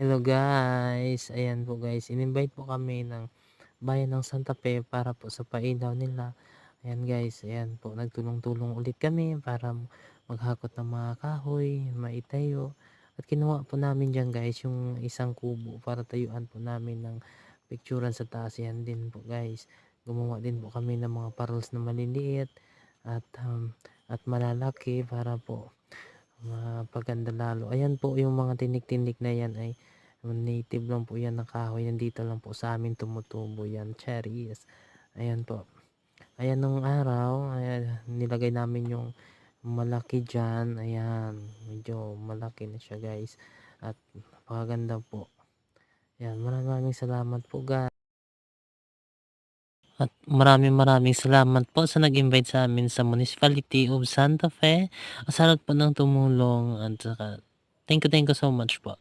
Hello guys, ayan po guys, in-invite po kami ng bayan ng Santa Fe para po sa pailaw nila. Ayan guys, ayan po, nagtulong-tulong ulit kami para maghakot ng mga kahoy, maitayo. At kinuha po namin dyan guys yung isang kubo para tayuan po namin ng picturean sa taas. Yan din po guys, gumawa din po kami ng mga parols na maliliit at malalaki para po mapaganda lalo. Ayan po yung mga tinik-tinik na yan ay native lang po yan ng kahoy. Nandito lang po sa amin tumutubo yan. Cherries. Ayan po. Ayan nung araw, ayan, nilagay namin yung malaki dyan. Ayan. Medyo malaki na siya guys. At napakaganda po. Ayan. Maraming salamat po guys. At maraming salamat po sa nag-invite sa amin sa Municipality of Santa Fe. Salamat po ng tumulong at saka thank you so much po.